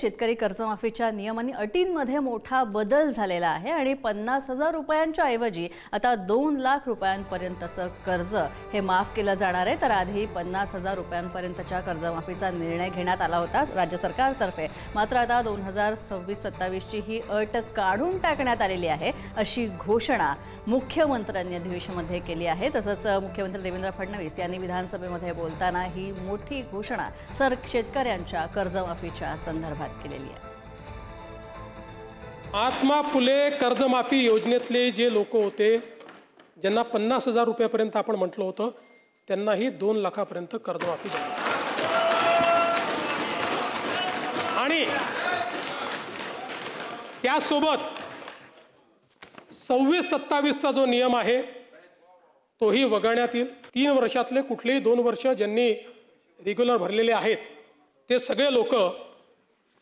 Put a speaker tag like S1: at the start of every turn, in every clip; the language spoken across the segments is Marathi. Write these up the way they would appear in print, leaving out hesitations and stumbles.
S1: शेतकरी कर्जमाफीच्या नियम आणि अटींमध्ये मोठा बदल झालेला आहे आणि 50,000 रुपयांच्या ऐवजी आता 2 लाख रुपयांपर्यंतचं कर्ज हे माफ केलं जाणार आहे। तर आधी 50,000 रुपयांपर्यंतच्या कर्जमाफीचा निर्णय घेण्यात आला होता राज्य सरकारतर्फे, मात्र आता 2026-27 ची ही अट काढून टाकण्यात आलेली आहे अशी घोषणा मुख्यमंत्र्यांनी अधिवेशनामध्ये केली आहे। तसंच मुख्यमंत्री देवेंद्र फडणवीस यांनी विधानसभेमध्ये बोलताना ही मोठी घोषणा शेतकऱ्यांच्या कर्जमाफीच्या संदर्भात केलेली आहे।
S2: महात्मा फुले कर्जमाफी योजनेतले जे लोक होते ज्यांना 50,000 रुपयापर्यंत आपण म्हटलं होतं त्यांनाही 2 लाखापर्यंत कर्जमाफी झाली आणि त्यासोबत 26-27चा जो नियम आहे तोही वगळण्यात येईल। 3 वर्षातले कुठलेही 2 वर्ष ज्यांनी रेग्युलर भरलेले आहेत ते सगळे लोक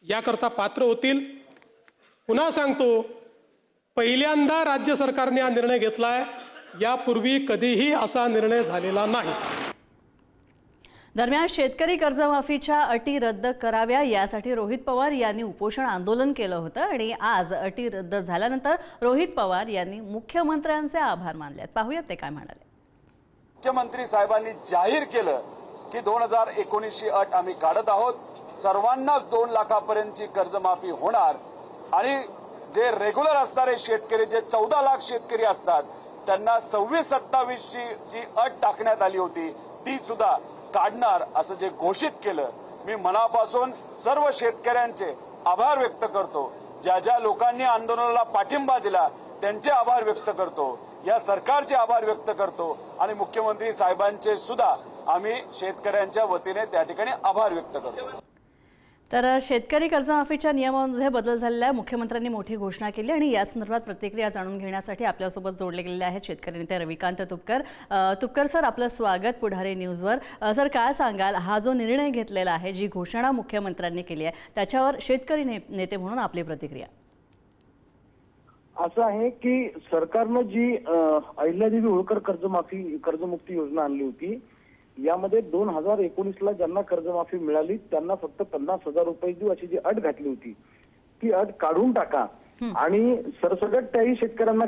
S2: याकरता पात्र होतील। पुन्हा सांगतो, पहिल्यांदा राज्य सरकारने हा निर्णय घेतलाय, यापूर्वी कधीही असा निर्णय झालेला नाही।
S1: दरम्यान शेतकरी कर्जमाफीच्या अटी रद्द कराव्या यासाठी रोहित पवार यांनी उपोषण आंदोलन केलं होतं आणि आज अटी रद्द झाल्यानंतर रोहित पवार यांनी मुख्यमंत्र्यांचे आभार मानले। पाहूयात ते काय म्हणाले।
S3: मुख्यमंत्री साहेबांनी जाहीर केलं की 2019 ची अट आम्ही काढत आहोत, सर्वांनाच 2 लाखापर्यंतची कर्जमाफी होणार आणि जे रेग्युलर असणारे शेतकरी जे 14 लाख शेतकरी असतात त्यांना 26-27 ची जी अट टाकण्यात आली होती ती सुद्धा काढणार असं जे घोषित केलं। मी मनापासून सर्व शेतकऱ्यांचे आभार व्यक्त करतो। ज्या ज्या लोकांनी आंदोलनाला पाठिंबा दिला त्यांचे आभार व्यक्त करतो, या सरकारचे आभार व्यक्त करतो आणि मुख्यमंत्री साहेबांचे सुद्धा आम्ही शेतकऱ्यांच्या वतीने त्या ठिकाणी आभार व्यक्त करतो।
S1: तर शेतकरी कर्जमाफीच्या नियमांमध्ये बदल झालेला आहे। मुख्यमंत्र्यांनी मोठी घोषणा केली आणि या संदर्भात प्रतिक्रिया जाणून घेण्यासाठी आपल्यासोबत जोडले गेलेले आहेत शेतकरी नेते रविकांत तुपकर। तुपकर सर, आपलं स्वागत पुढारी न्यूजवर। सर, काय सांगाल, हा जो निर्णय घेतलेला आहे, जी घोषणा मुख्यमंत्र्यांनी केली आहे त्याच्यावर शेतकरी नेते म्हणून आपली प्रतिक्रिया?
S4: असं आहे की सरकारनं जी अहिल्यादेवी होळकर कर्जमुक्ती योजना आणली होती, यामध्ये 2019ला ज्यांना कर्जमाफी मिळाली त्यांना फक्त 50,000 रुपये देऊ अशी जी अट घातली होती ती अट काढून टाका आणि सरसकट त्याही शेतकऱ्यांना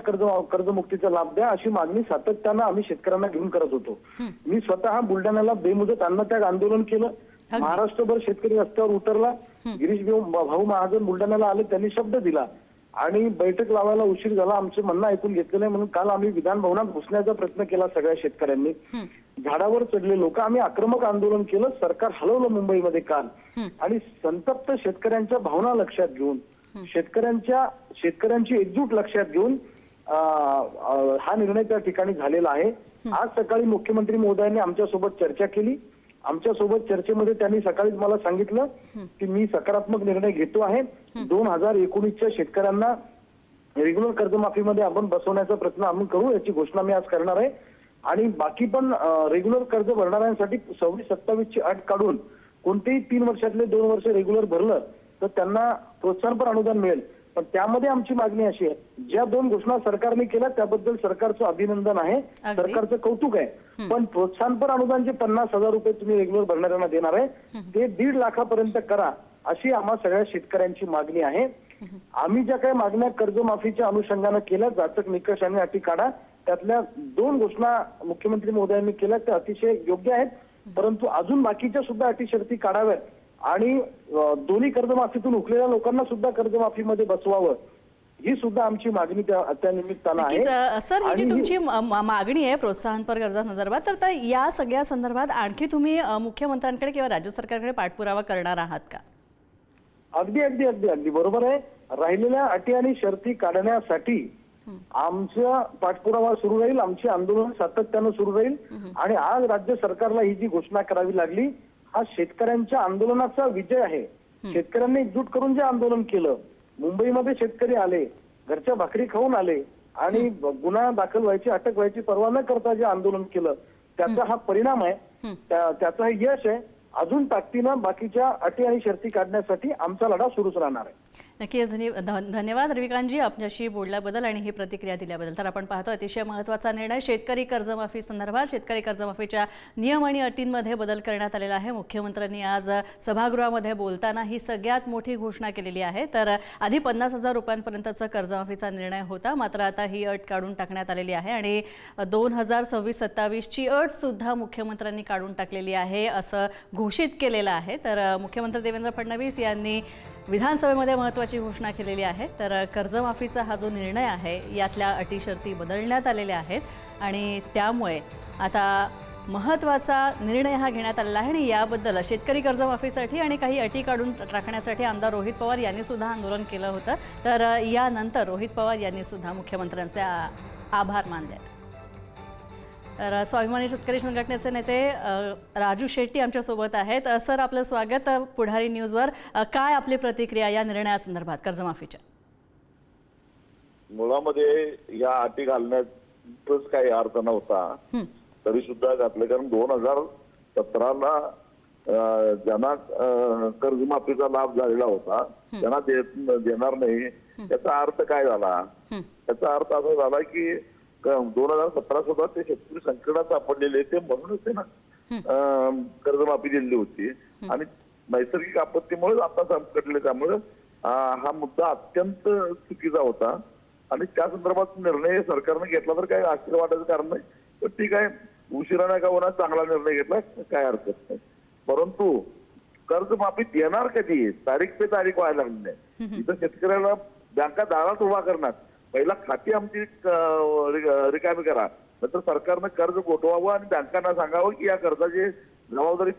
S4: कर्जमुक्तीचा लाभ द्या अशी मागणी सातत्यानं आम्ही शेतकऱ्यांना घेऊन करत होतो। मी स्वतः बुलढाण्याला बेमुदत अन्नत्याग आंदोलन केलं, महाराष्ट्रभर शेतकरी रस्त्यावर उतरला, गिरीश भाऊ महाजन बुलढाण्याला आले, त्यांनी शब्द दिला आणि बैठक लावायला उशीर झाला, आमचे म्हणणं ऐकून घेतलं नाही म्हणून काल आम्ही विधान भवनात घुसण्याचा प्रयत्न केला। सगळ्या शेतकऱ्यांनी झाडावर चढले लोक, आम्ही आक्रमक आंदोलन केलं, सरकार हलवलं मुंबईमध्ये काल आणि संतप्त शेतकऱ्यांच्या भावना लक्षात घेऊन, शेतकऱ्यांची एकजूट लक्षात घेऊन हा निर्णय त्या ठिकाणी झालेला आहे। आज सकाळी मुख्यमंत्री महोदयांनी आमच्यासोबत चर्चा केली। आमच्यासोबत चर्चेमध्ये त्यांनी सकाळीच मला सांगितलं की मी सकारात्मक निर्णय घेतो आहे, 2019च्या शेतकऱ्यांना रेग्युलर कर्जमाफीमध्ये आपण बसवण्याचा प्रयत्न आपण करू, याची घोषणा मी आज करणार आहे आणि बाकी पण रेग्युलर कर्ज भरणाऱ्यांसाठी 26-27 ची अट काढून कोणतेही 3 वर्षातले 2 वर्ष रेग्युलर भरलं तर त्यांना प्रोत्साहनपर अनुदान मिळेल। पण त्यामध्ये आमची मागणी अशी आहे, ज्या 2 घोषणा सरकारने केल्या त्याबद्दल सरकारचं अभिनंदन आहे, सरकारचं कौतुक आहे, पण प्रोत्साहनपर अनुदान जे 50,000 रुपये तुम्ही रेग्युलर भरणाऱ्यांना देणार आहे ते 1.5 लाखापर्यंत करा अशी आम्हा सगळ्या शेतकऱ्यांची मागणी आहे। आम्ही ज्या काही मागण्या कर्जमाफीच्या अनुषंगाने केल्या, जाचक निकष आणि अटी काढा, त्यातल्या 2 घोषणा मुख्यमंत्री महोदयांनी केल्या त्या अतिशय योग्य आहेत, परंतु अजून बाकीच्या सुद्धा अटी शर्ती काढाव्यात आणि दोन्ही कर्जमाफीतून उकलेल्या लोकांना सुद्धा कर्जमाफीमध्ये बसवावं, ही सुद्धा आमची मागणी त्या निमित्तानं आहे।
S1: सर, ही जी तुमची मागणी आहे प्रोत्साहनपर कर्जासंदर्भात, तर या सगळ्या संदर्भात आणखी तुम्ही मुख्यमंत्र्यांकडे किंवा राज्य सरकारकडे पाठपुरावा करणार आहात का?
S4: अगदी अगदी अगदी अगदी बरोबर आहे। राहिलेल्या अटी आणि शर्ती काढण्यासाठी आमचा पाठपुरावा सुरू राहील, आमची आंदोलन सातत्यानं सुरू राहील आणि आज राज्य सरकारला ही जी घोषणा करावी लागली हा शेतकऱ्यांच्या आंदोलनाचा विजय आहे। शेतकऱ्यांनी एकजूट करून जे आंदोलन केलं, मुंबईमध्ये शेतकरी आले, घरच्या भाकरी खाऊन आले आणि गुन्हा दाखल व्हायची, अटक व्हायची पर्वा न करता जे आंदोलन केलं त्याचा हा परिणाम आहे, त्याचं हे यश आहे। अजून ताकदीनं बाकीच्या अटी आणि शर्ती काढण्यासाठी आमचा लढा सुरूच राहणार आहे।
S1: नक्कीच धन्यवाद रविकांतजी आपल्याशी बोलल्याबद्दल आणि ही प्रतिक्रिया दिल्याबद्दल. तर आपण पाहतो अतिशय महत्त्वाचा निर्णय शेतकरी कर्जमाफी संदर्भात शेतकरी कर्जमाफीच्या नियम आणि अटींमध्ये बदल करण्यात आलेला आहे. मुख्यमंत्र्यांनी आज सभागृहामध्ये बोलताना ही सगळ्यात मोठी घोषणा केलेली आहे. तर आधी 50,000 रुपयांपर्यंतचा कर्जमाफीचा निर्णय होता, मात्र आता ही अट काढून टाकण्यात आलेली आहे आणि 2026-27ची अट सुद्धा मुख्यमंत्र्यांनी काढून टाकलेली आहे असं घोषित केलेलं आहे. तर मुख्यमंत्री देवेंद्र फडणवीस यांनी विधानसभेमध्ये महत्त्वाची घोषणा केलेली आहे. तर कर्जमाफीचा हा जो निर्णय आहे यातल्या अटी शर्ती बदलण्यात आलेल्या आहेत आणि त्यामुळे आता महत्त्वाचा निर्णय हा घेण्यात आलेला आहे. आणि याबद्दल शेतकरी कर्जमाफीसाठी आणि काही अटी काढून टाकण्यासाठी आमदार रोहित पवार यांनी सुद्धा आंदोलन केलं होतं. तर यानंतर रोहित पवार यांनी सुद्धा मुख्यमंत्र्यांचे आभार मानले. तर स्वाभिमानी शेतकरी संघटनेचे नेते राजू शेट्टी आमच्यासोबत आहेत. सर, आपलं स्वागत पुढारी न्यूजवर. काय आपली प्रतिक्रिया या निर्णयासंदर्भात कर्जमाफीच्या?
S5: मुळामध्ये या अटी घालण्यातच काही अर्थ नव्हता, तरी सुद्धा घातले. कारण 2017ला ज्यांना कर्जमाफीचा लाभ झालेला होता त्यांना देणार नाही, याचा अर्थ काय झाला? याचा अर्थ असा झाला की 2017 सुद्धा ते शेतकरी संकटात सापडलेले ते म्हणूनच ते ना कर्जमाफी दिलेली होती आणि नैसर्गिक आपत्तीमुळे आता संकटले. त्यामुळे हा मुद्दा अत्यंत चुकीचा होता आणि त्या संदर्भात निर्णय सरकारने घेतला तर काय आश्चर्य वाटायचं कारण नाही. तर ठीक आहे, उशिराने का होणार, चांगला निर्णय घेतला, काय हरकत नाही. परंतु कर्जमाफी देणार कधी? तारीख पे तारीख व्हायला लागली नाही. इथं शेतकऱ्याला बँका दारात उभा करणार, पहिला खाती आमची रिकामी करा, नंतर सरकारनं कर्ज गोठवावं आणि बँकांना सांगावं की या कर्जाची जबाबदारी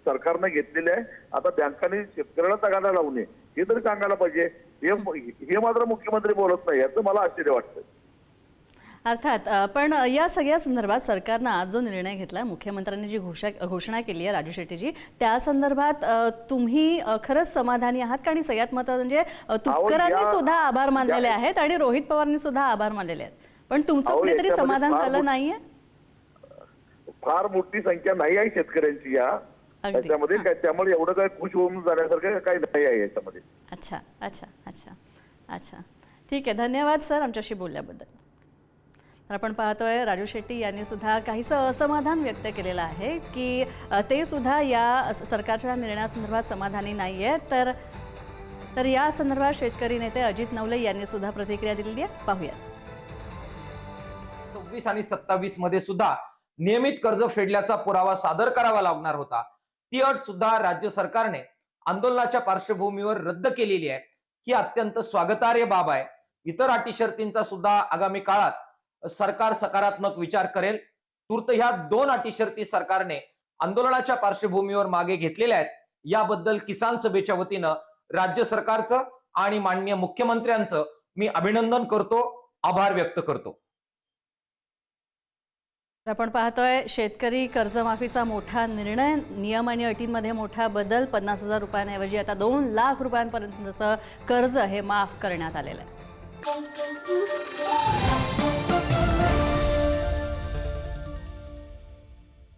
S5: सरकारनं घेतलेली आहे, आता बँकांनी शेतकऱ्याला तगादा लावू नये हे तरी सांगायला पाहिजे. हे मात्र मुख्यमंत्री बोलत नाही, याचं मला आश्चर्य वाटतं.
S1: अर्थात, पण या सगळ्या संदर्भात सरकारनं आज जो निर्णय घेतला, मुख्यमंत्र्यांनी जी घोषणा केली आहे राजू शेट्टीजी, त्या संदर्भात तुम्ही खरंच समाधानी आहात का? आणि सगळ्यात महत्त्वाचं म्हणजे तुपकरांनी सुद्धा आभार मानलेले आहेत आणि रोहित पवारांनी सुद्धा आभार मानलेले आहेत, पण तुमचं कुठेतरी समाधान झालं नाहीये?
S5: फार मोठी संख्या नाही आहे शेतकऱ्यांची या त्याच्यामध्ये, काय त्यामुळे एवढं काय खुश होऊन जाण्यासारखं काही नाही आहे याच्यामध्ये.
S1: अच्छा अच्छा अच्छा अच्छा ठीक आहे, धन्यवाद सर आमच्याशी बोलल्याबद्दल. तर आपण पाहतोय राजू शेट्टी यांनी सुद्धा काहीसं असमाधान व्यक्त केलेलं आहे की ते सुद्धा या सरकारच्या निर्णयासंदर्भात समाधानी नाही आहेत. तर या संदर्भात शेतकरी नेते अजित नवले यांनी सुद्धा प्रतिक्रिया दिलेली आहे, पाहूया.
S6: 26 आणि 27 मध्ये सुद्धा नियमित कर्ज फेडल्याचा पुरावा सादर करावा लागणार होता. ती अट सुद्धा राज्य सरकारने आंदोलनाच्या पार्श्वभूमीवर रद्द केलेली आहे. ही अत्यंत स्वागतार्ह बाब आहे. इतर अटी शर्तींचा सुद्धा आगामी काळात सरकार सकारात्मक विचार करेल. तूर्त ह्या 2 अटी शर्ती सरकारने आंदोलनाच्या पार्श्वभूमीवर मागे घेतलेल्या आहेत. याबद्दल किसान सभेच्या वतीनं राज्य सरकारचं आणि माननीय मुख्यमंत्र्यांचं मी अभिनंदन करतो, आभार व्यक्त करतो.
S1: आपण पाहतोय शेतकरी कर्जमाफीचा मोठा निर्णय, नियम आणि अटींमध्ये मोठा बदल. 50,000 रुपयांऐवजी आता 2 लाख रुपयांपर्यंतचं कर्ज हे माफ करण्यात आलेलं आहे.